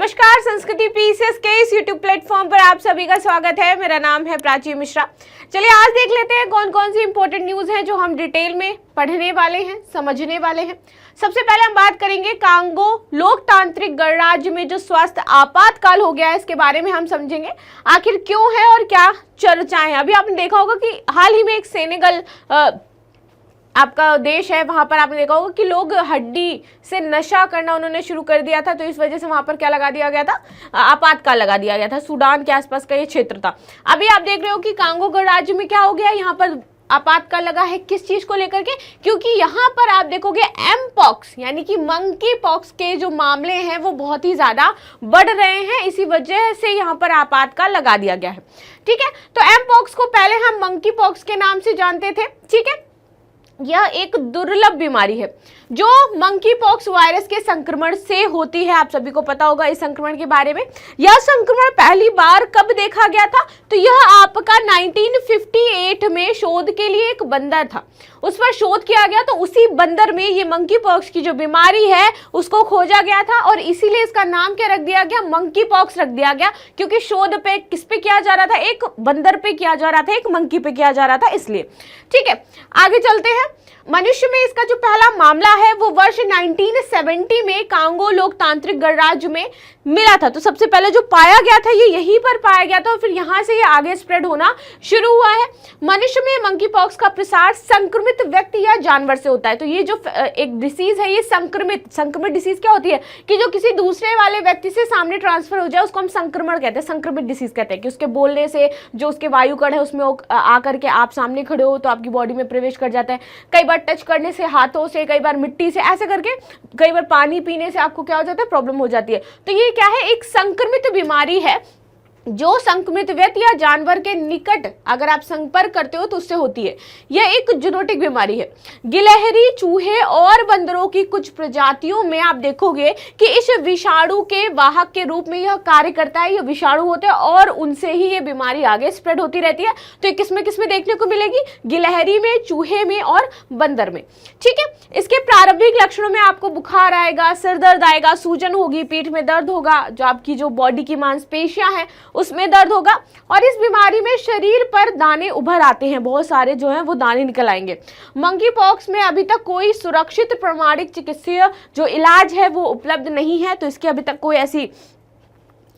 नमस्कार, संस्कृति पीसेस के इस YouTube प्लेटफॉर्म पर आप सभी का स्वागत है। मेरा नाम है प्राची मिश्रा। चलिए आज देख लेते हैं कौन कौन सी इंपॉर्टेंट न्यूज हैं जो हम डिटेल में पढ़ने वाले हैं, समझने वाले हैं। सबसे पहले हम बात करेंगे कांगो लोकतांत्रिक गणराज्य में जो स्वास्थ्य आपातकाल हो गया है, इसके बारे में हम समझेंगे आखिर क्यों है और क्या चर्चाएं। अभी आपने देखा होगा कि हाल ही में एक सेनेगल आपका देश है, वहां पर आपने देखा होगा कि लोग हड्डी से नशा करना उन्होंने शुरू कर दिया था, तो इस वजह से वहां पर क्या लगा दिया गया था, आपातकाल लगा दिया गया था। सूडान के आसपास का ये क्षेत्र था। अभी आप देख रहे हो कि कांगो गणराज्य में क्या हो गया, यहाँ पर आपातकाल लगा है। किस चीज को लेकर के? क्योंकि यहाँ पर आप देखोगे एम पॉक्स यानी कि मंकी पॉक्स के जो मामले हैं वो बहुत ही ज्यादा बढ़ रहे हैं, इसी वजह से यहाँ पर आपातकाल लगा दिया गया है। ठीक है, तो एम पॉक्स को पहले हम मंकी पॉक्स के नाम से जानते थे। ठीक है, यह एक दुर्लभ बीमारी है जो मंकी पॉक्स वायरस के संक्रमण से होती है। आप सभी को पता होगा इस संक्रमण के बारे में। यह संक्रमण पहली बार कब देखा गया था, तो यह आपका 1958 में शोध के लिए एक बंदर था, उस पर शोध किया गया, तो उसी बंदर में ये मंकी पॉक्स की जो बीमारी है उसको खोजा गया था और इसीलिए इसका नाम क्या रख दिया गया, मंकी पॉक्स रख दिया गया। क्योंकि शोध पे किस पे किया जा रहा था, एक बंदर पे किया जा रहा था, एक मंकी पे किया जा रहा था, इसलिए। ठीक है, आगे चलते हैं। मनुष्य में इसका जो पहला मामला है वो वर्ष 1970 में कांगो लोकतांत्रिक गणराज्य में मिला था। तो सबसे पहले जो पाया गया था ये यहीं पर पाया गया था और फिर यहाँ से ये आगे स्प्रेड होना शुरू हुआ है। मनुष्य में मंकी पॉक्स का प्रसार संक्रमित व्यक्ति या जानवर से होता है। तो ये जो एक डिसीज है ये संक्रमित डिसीज क्या होती है कि जो किसी दूसरे वाले व्यक्ति से सामने ट्रांसफर हो जाए उसको हम संक्रमण कहते हैं, संक्रमित डिसीज कहते हैं। कि उसके बोलने से जो उसके वायुकण है उसमें आकर के आप सामने खड़े हो तो आपकी बॉडी में प्रवेश कर जाता है। कई बार टच करने से, हाथों से, कई बार मिट्टी से, ऐसे करके कई बार पानी पीने से आपको क्या हो जाता है, प्रॉब्लम हो जाती है। तो ये क्या है, एक संक्रमित बीमारी है जो संक्रमित व्यक्ति या जानवर के निकट अगर आप संपर्क करते हो तो उससे होती है। यह एक जूनोटिक बीमारी है। गिलहरी, चूहे और बंदरों की कुछ प्रजातियों में आप देखोगे कि इस विषाणु के वाहक के रूप में यह कार्य करता है। यह विषाणु होते हैं और उनसे ही ये बीमारी आगे स्प्रेड होती रहती है। तो ये किसमें किसमें देखने को मिलेगी, गिलहरी में, चूहे में और बंदर में। ठीक है, इसके प्रारंभिक लक्षणों में आपको बुखार आएगा, सिर दर्द आएगा, सूजन होगी, पीठ में दर्द होगा, जो आपकी जो बॉडी की मांसपेशियां हैं उसमें दर्द होगा और इस बीमारी में शरीर पर दाने उभर आते हैं, बहुत सारे जो हैं वो दाने निकल आएंगे। मंकी पॉक्स में अभी तक कोई सुरक्षित प्रमाणिक चिकित्सीय जो इलाज है वो उपलब्ध नहीं है। तो इसकी अभी तक कोई ऐसी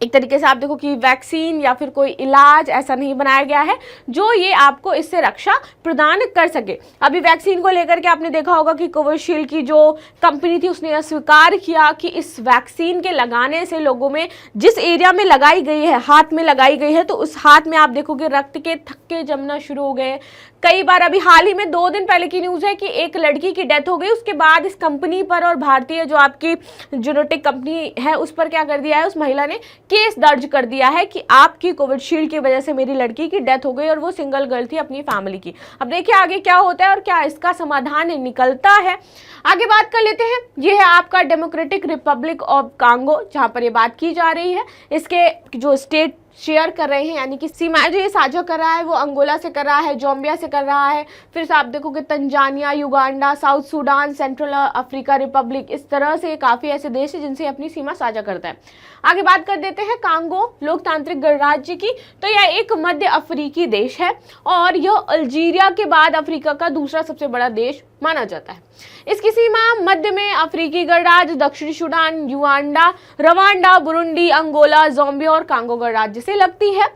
एक तरीके से आप देखो कि वैक्सीन या फिर कोई इलाज ऐसा नहीं बनाया गया है जो ये आपको इससे रक्षा प्रदान कर सके। अभी वैक्सीन को लेकर के आपने देखा होगा कि कोविशील्ड की जो कंपनी थी उसने यह स्वीकार किया कि इस वैक्सीन के लगाने से लोगों में जिस एरिया में लगाई गई है, हाथ में लगाई गई है, तो उस हाथ में आप देखोगे रक्त के थक्के जमना शुरू हो गए। कई बार अभी हाल ही में 2 दिन पहले की न्यूज़ है कि एक लड़की की डेथ हो गई। उसके बाद इस कंपनी पर और भारतीय जो आपकी जूनोटिक कंपनी है उस पर क्या कर दिया है, उस महिला ने केस दर्ज कर दिया है कि आपकी कोविशील्ड की वजह से मेरी लड़की की डेथ हो गई और वो सिंगल गर्ल थी अपनी फैमिली की। अब देखिए आगे क्या होता है और क्या इसका समाधान निकलता है। आगे बात कर लेते हैं। यह है आपका डेमोक्रेटिक रिपब्लिक ऑफ कांगो, जहां पर यह बात की जा रही है। इसके जो स्टेट शेयर कर रहे हैं यानी कि सीमाएं जो ये साझा कर रहा है वो अंगोला से कर रहा है, जोम्बिया से कर रहा है, फिर से आप देखोगे Tanzania, Uganda, south Sudan, central Africa Republic, इस तरह से काफ़ी ऐसे देश हैं जिनसे अपनी सीमा साझा करता है। आगे बात कर देते हैं कांगो लोकतांत्रिक गणराज्य की। तो यह एक मध्य अफ्रीकी देश है और यह अल्जीरिया के बाद अफ्रीका का दूसरा सबसे बड़ा देश माना जाता है। इसकी सीमा मध्य में अफ्रीकी गणराज्य, दक्षिणी Sudan, Uganda, Rwanda, Burundi, Angola, Zambia और कांगो गणराज्य से लगती है।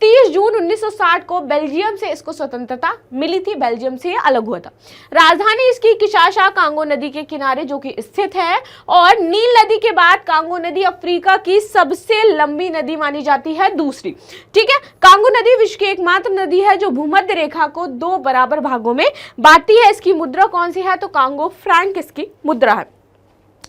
30 जून 1960 को बेल्जियम से इसको स्वतंत्रता मिली थी, बेल्जियम से ये अलग हुआ था। राजधानी इसकी किशाशा कांगो नदी के किनारे जो कि स्थित है और नील नदी के बाद कांगो नदी अफ्रीका की सबसे लंबी नदी मानी जाती है, दूसरी। ठीक है, कांगो नदी विश्व की एकमात्र नदी है जो भूमध्य रेखा को 2 बराबर भागों में बांटती है। इसकी मुद्रा कौन सी है, तो कांगो फ्रैंक इसकी मुद्रा है।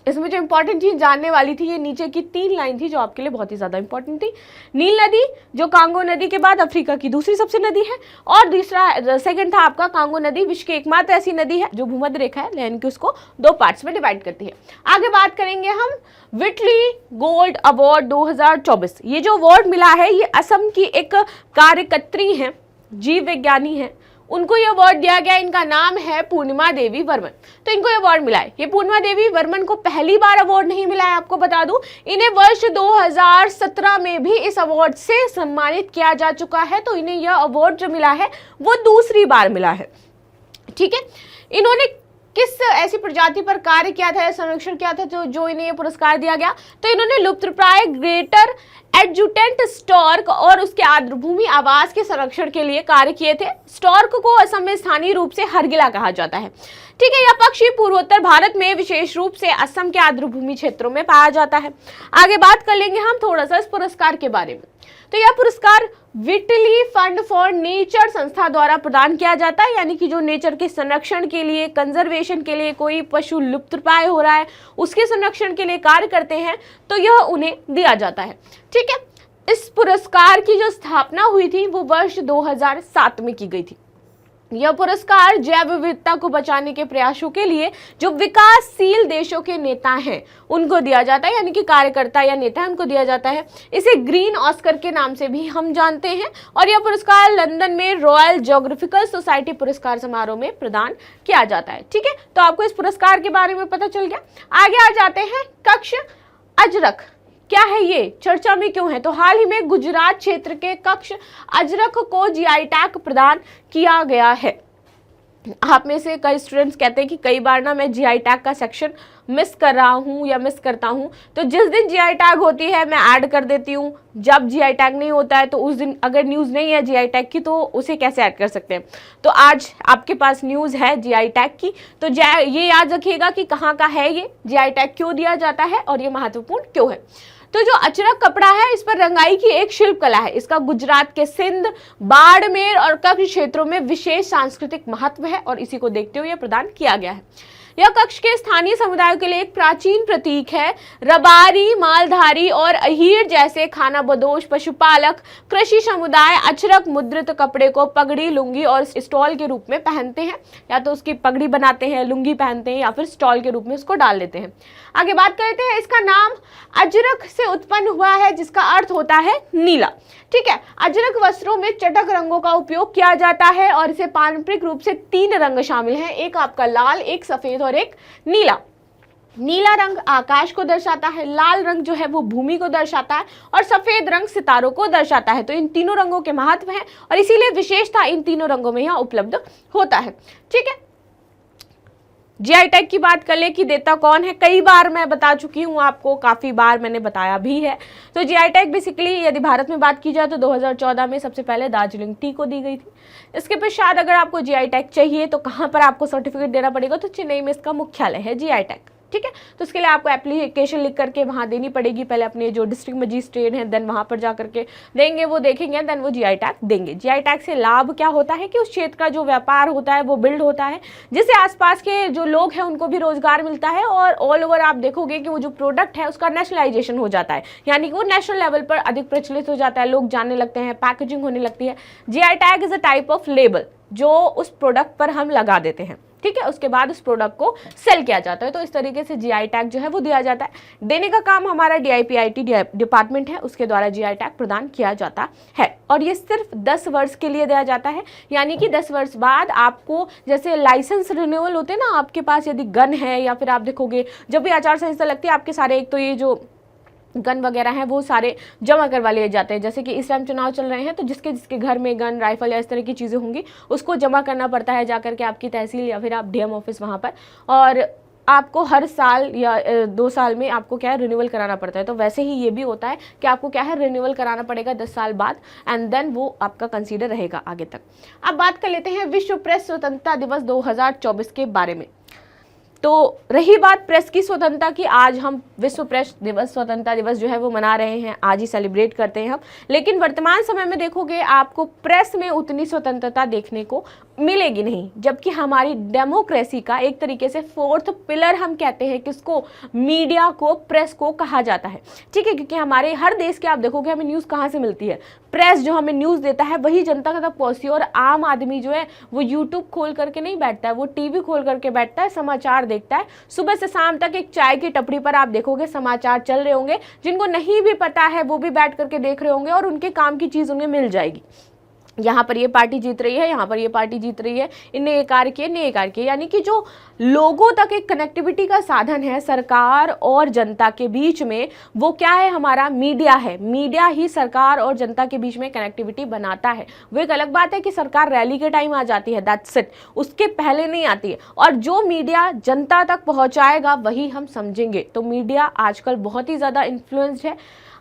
इसमें जो इंपॉर्टेंट चीज जानने वाली थी ये नीचे की 3 लाइन थी जो आपके लिए बहुत ही ज्यादा इंपॉर्टेंट थी। नील नदी जो कांगो नदी के बाद अफ्रीका की दूसरी सबसे नदी है और दूसरा सेकंड था आपका कांगो नदी विश्व की एकमात्र ऐसी नदी है जो भूमध्य रेखा है, यानी कि उसको 2 पार्ट्स में डिवाइड करती है। आगे बात करेंगे हम विटली गोल्ड अवार्ड 2024। ये जो अवार्ड मिला है ये असम की एक कार्यकर्त्री है, जीव विज्ञानी है, उनको ये अवार्ड दिया गया। इनका नाम है पूर्णिमा देवी वर्मन। तो इनको ये अवार्ड मिला है। ये पूर्णिमा देवी वर्मन को पहली बार अवार्ड नहीं मिला है, आपको बता दूं। इन्हें वर्ष 2017 में भी इस अवार्ड से सम्मानित किया जा चुका है। तो इन्हें यह अवार्ड जो मिला है वो दूसरी बार मिला है। ठीक है, इन्होंने किस ऐसी प्रजाति पर कार्य किया था या संरक्षण किया था जो इन्हें ये पुरस्कार दिया गया? तो इन्होंने लुप्तप्राय ग्रेटर एडजुटेंट स्टॉर्क और उसके आर्द्रभूमि आवास के संरक्षण के लिए कार्य किए थे। स्टॉर्क को असम में स्थानीय रूप से हरगिला कहा जाता है। ठीक है, यह पक्षी पूर्वोत्तर भारत में विशेष रूप से असम के आर्द्रभूमि क्षेत्रों में पाया जाता है। आगे बात कर लेंगे हम थोड़ा सा इस पुरस्कार के बारे में। तो यह पुरस्कार विटली फंड फॉर नेचर संस्था द्वारा प्रदान किया जाता है, यानी कि जो नेचर के संरक्षण के लिए, कंजर्वेशन के लिए, कोई पशु लुप्तप्राय हो रहा है उसके संरक्षण के लिए कार्य करते हैं, तो यह उन्हें दिया जाता है। ठीक है, इस पुरस्कार की जो स्थापना हुई थी वो वर्ष 2007 में की गई थी। यह पुरस्कार जैव विविधता को बचाने के प्रयासों के लिए जो विकासशील देशों के नेता हैं उनको दिया जाता है, यानी कि कार्यकर्ता या नेता उनको दिया जाता है। इसे ग्रीन ऑस्कर के नाम से भी हम जानते हैं। और यह पुरस्कार लंदन में रॉयल ज्योग्राफिकल सोसाइटी पुरस्कार समारोह में प्रदान किया जाता है। ठीक है, तो आपको इस पुरस्कार के बारे में पता चल गया। आगे आ जाते हैं कक्ष अजरक। क्या है ये, चर्चा में क्यों है? तो हाल ही में गुजरात क्षेत्र के कक्ष अजरक को जीआई टैग प्रदान किया गया है। आप में से कई स्टूडेंट्स कहते हैं कि कई बार ना मैं जीआई टैग का सेक्शन मिस कर रहा हूँ या मिस करता हूँ। तो जिस दिन जीआई टैग होती है मैं ऐड कर देती हूँ, जब जीआई टैग नहीं होता है तो उस दिन अगर न्यूज़ नहीं है जीआई टैग की तो उसे कैसे ऐड कर सकते हैं। तो आज आपके पास न्यूज़ है जीआई टैग की, तो ये याद रखिएगा कि कहाँ का है ये, जीआई टैग क्यों दिया जाता है और ये महत्वपूर्ण क्यों है। तो जो अचरक कपड़ा है इस पर रंगाई की एक शिल्प कला है। इसका गुजरात के सिंध, बाड़मेर और कच्छ क्षेत्रों में विशेष सांस्कृतिक महत्व है और इसी को देखते हुए प्रदान किया गया है। यह कच्छ के स्थानीय समुदायों के लिए एक प्राचीन प्रतीक है। रबारी, मालधारी और अहीर जैसे खानाबदोश पशुपालक कृषि समुदाय अचरक मुद्रित कपड़े को पगड़ी, लुंगी और स्टॉल के रूप में पहनते हैं। या तो उसकी पगड़ी बनाते हैं, लुंगी पहनते हैं, या फिर स्टॉल के रूप में उसको डाल लेते हैं। आगे बात करते हैं, इसका नाम अजरक से उत्पन्न हुआ है जिसका अर्थ होता है नीला। ठीक है, अजरक वस्त्रों में चटक रंगों का उपयोग किया जाता है और इसे पारंपरिक रूप से 3 रंग शामिल हैं, एक आपका लाल, एक सफेद और एक नीला। नीला रंग आकाश को दर्शाता है, लाल रंग जो है वो भूमि को दर्शाता है और सफेद रंग सितारों को दर्शाता है। तो इन तीनों रंगों के महत्व हैं और इसीलिए विशेषता इन तीनों रंगों में यहाँ उपलब्ध होता है। ठीक है, जीआई टैग की बात कर ले कि देता कौन है, कई बार मैं बता चुकी हूँ आपको, काफ़ी बार मैंने बताया भी है। तो जीआई टैग बेसिकली यदि भारत में बात की जाए तो 2014 में सबसे पहले दार्जिलिंग टी को दी गई थी। इसके पश्चात अगर आपको जीआई टैग चाहिए तो कहाँ पर आपको सर्टिफिकेट देना पड़ेगा? तो चेन्नई में इसका मुख्यालय है जीआई टैग। ठीक है, तो उसके लिए आपको एप्लीकेशन लिख करके वहाँ देनी पड़ेगी। पहले अपने जो डिस्ट्रिक्ट मजिस्ट्रेट है देन वहाँ पर जा करके देंगे, वो देखेंगे, देन वो जीआई टैग देंगे। जीआई टैग से लाभ क्या होता है कि उस क्षेत्र का जो व्यापार होता है वो बिल्ड होता है, जिससे आसपास के जो लोग हैं उनको भी रोजगार मिलता है और ऑल ओवर आप देखोगे कि वो जो प्रोडक्ट है उसका नेशनलाइजेशन हो जाता है, यानी कि वो नेशनल लेवल पर अधिक प्रचलित हो जाता है, लोग जानने लगते हैं, पैकेजिंग होने लगती है। GI tag is a type of label जो उस प्रोडक्ट पर हम लगा देते हैं। ठीक है, उसके बाद उस प्रोडक्ट को सेल किया जाता है। तो इस तरीके से जीआई टैग जो है वो दिया जाता है। देने का काम हमारा डीआईपीआईटी डिपार्टमेंट है, उसके द्वारा जीआई टैग प्रदान किया जाता है और ये सिर्फ 10 वर्ष के लिए दिया जाता है, यानी कि 10 वर्ष बाद आपको जैसे लाइसेंस रिन्यूअल होते हैं ना, आपके पास यदि गन है या फिर आप देखोगे जब भी आचार संहिता लगती है आपके सारे, एक तो ये जो गन वगैरह हैं वो सारे जमा करवा लिए जाते हैं। जैसे कि इस टाइम चुनाव चल रहे हैं तो जिसके जिसके घर में गन, राइफल या इस तरह की चीज़ें होंगी उसको जमा करना पड़ता है जाकर के आपकी तहसील या फिर आप डीएम ऑफिस वहाँ पर, और आपको हर साल या 2 साल में आपको क्या है रिन्यूअल कराना पड़ता है। तो वैसे ही ये भी होता है कि आपको क्या है रिन्यूअल कराना पड़ेगा 10 साल बाद एंड देन वो आपका कंसीडर रहेगा आगे तक। अब बात कर लेते हैं विश्व प्रेस स्वतंत्रता दिवस 2024 के बारे में। तो रही बात प्रेस की स्वतंत्रता की, आज हम विश्व प्रेस दिवस, स्वतंत्रता दिवस जो है वो मना रहे हैं, आज ही सेलिब्रेट करते हैं हम। लेकिन वर्तमान समय में देखोगे आपको प्रेस में उतनी स्वतंत्रता देखने को मिलेगी नहीं, जबकि हमारी डेमोक्रेसी का एक तरीके से 4th पिलर हम कहते हैं किसको, मीडिया को, प्रेस को कहा जाता है। ठीक है, क्योंकि हमारे हर देश के आप देखोगे हमें न्यूज़ कहाँ से मिलती है, प्रेस जो हमें न्यूज़ देता है वही जनता तक पहुँचती है। और आम आदमी जो है वो यूट्यूब खोल करके नहीं बैठता है, वो टीवी खोल करके बैठता है, समाचार देखता है। सुबह से शाम तक एक चाय की टपरी पर आप देखोगे समाचार चल रहे होंगे, जिनको नहीं भी पता है वो भी बैठ करके देख रहे होंगे और उनके काम की चीज़ उन्हें मिल जाएगी। यहाँ पर ये पार्टी जीत रही है, यहाँ पर ये पार्टी जीत रही है, इनने ये कार्य किए, ने ये कार्य किए। यानी कि जो लोगों तक एक कनेक्टिविटी का साधन है सरकार और जनता के बीच में, वो क्या है, हमारा मीडिया है। मीडिया ही सरकार और जनता के बीच में कनेक्टिविटी बनाता है। वो एक अलग बात है कि सरकार रैली के टाइम आ जाती है, दैट्स इट, उसके पहले नहीं आती है। और जो मीडिया जनता तक पहुँचाएगा वही हम समझेंगे। तो मीडिया आजकल बहुत ही ज़्यादा इन्फ्लुएंस्ड है।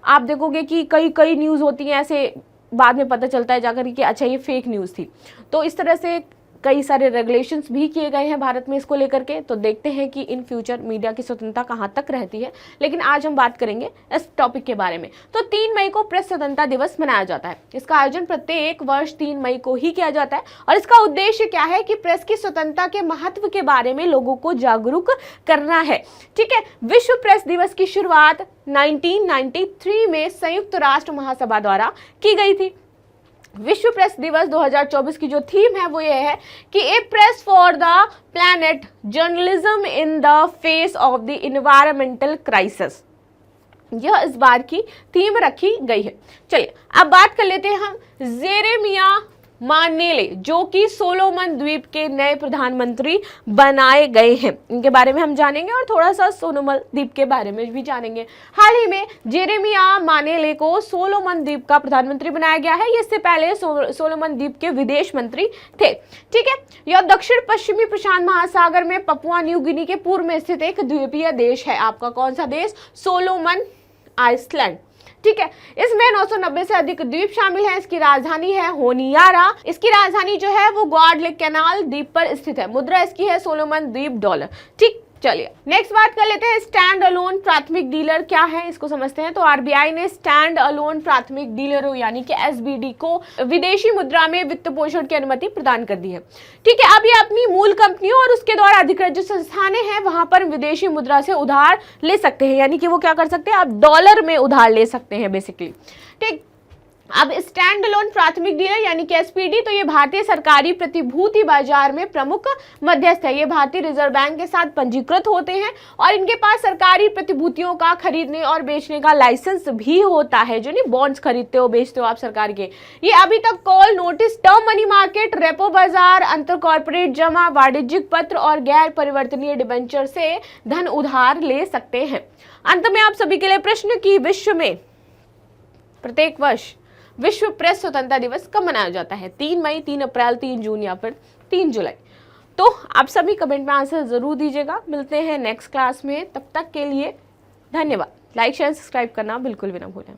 आप देखोगे कि कई न्यूज़ होती हैं ऐसे, बाद में पता चलता है जाकर कि अच्छा ये फेक न्यूज़ थी। तो इस तरह से कई सारे रेगुलेशंस भी किए गए हैं भारत में इसको लेकर के। तो देखते हैं कि इन फ्यूचर मीडिया की स्वतंत्रता कहाँ तक रहती है। लेकिन आज हम बात करेंगे इस टॉपिक के बारे में। तो 3 मई को प्रेस स्वतंत्रता दिवस मनाया जाता है। इसका आयोजन प्रत्येक वर्ष 3 मई को ही किया जाता है और इसका उद्देश्य क्या है कि प्रेस की स्वतंत्रता के महत्व के बारे में लोगों को जागरूक करना है। ठीक है, विश्व प्रेस दिवस की शुरुआत 1993 में संयुक्त राष्ट्र महासभा द्वारा की गई थी। विश्व प्रेस दिवस 2024 की जो थीम है वो ये है कि a press for the planet, journalism in the face of the environmental crisis. यह इस बार की थीम रखी गई है। चलिए अब बात कर लेते हैं हम जेरेमिया मानेले, जो कि सोलोमन द्वीप के नए प्रधानमंत्री बनाए गए हैं। इनके बारे में हम जानेंगे और थोड़ा सा सोलोमन द्वीप के बारे में भी जानेंगे। हाल ही में जेरेमिया मानेले को सोलोमन द्वीप का प्रधानमंत्री बनाया गया है। इससे पहले सोलोमन द्वीप के विदेश मंत्री थे। ठीक है, यह दक्षिण पश्चिमी प्रशांत महासागर में पपुआ न्यू गिनी के पूर्व में स्थित एक द्वीपीय देश है। आपका कौन सा देश? Solomon island. ठीक है, इसमें 990 से अधिक द्वीप शामिल हैं। इसकी राजधानी है होनियारा। इसकी राजधानी जो है वो ग्वाडलेक कैनाल द्वीप पर स्थित है। मुद्रा इसकी है सोलोमन द्वीप डॉलर। ठीक, चलिए नेक्स्ट बात कर लेते हैं स्टैंड अलोन प्राथमिक डीलर क्या है, इसको समझते हैं। तो आरबीआई ने स्टैंड अलोन प्राथमिक डीलरों यानी कि एसबीडी को विदेशी मुद्रा में वित्त पोषण की अनुमति प्रदान कर दी है। ठीक है, अब ये अपनी मूल कंपनियों और उसके द्वारा अधिकृत जो संस्थानें हैं वहां पर विदेशी मुद्रा से उधार ले सकते हैं। यानी कि वो क्या कर सकते हैं, आप डॉलर में उधार ले सकते हैं बेसिकली। ठीक, अब स्टैंड अलोन प्राथमिक डीलर यानी कि एसपीडी, तो ये भारतीय सरकारी प्रतिभूति बाजार में प्रमुख मध्यस्थ है। ये भारतीय रिजर्व बैंक के साथ पंजीकृत होते हैं और इनके पास सरकारी प्रतिभूतियों का खरीदने और बेचने का लाइसेंस भी होता है। जो नहीं बॉन्ड्स खरीदते हो बेचते हो आप सरकार के। ये अभी तक call, notice, term money market, repo बाजार, अंतर कॉर्पोरेट जमा, वाणिज्यिक पत्र और गैर परिवर्तनीय डिबेंचर से धन उधार ले सकते हैं। अंत में आप सभी के लिए प्रश्न की विश्व में प्रत्येक वर्ष विश्व प्रेस स्वतंत्रता दिवस कब मनाया जाता है? 3 मई, 3 अप्रैल, 3 जून या फिर 3 जुलाई। तो आप सभी कमेंट में आंसर जरूर दीजिएगा। मिलते हैं नेक्स्ट क्लास में, तब तक के लिए धन्यवाद। लाइक शेयर सब्सक्राइब करना बिल्कुल भी ना भूलें।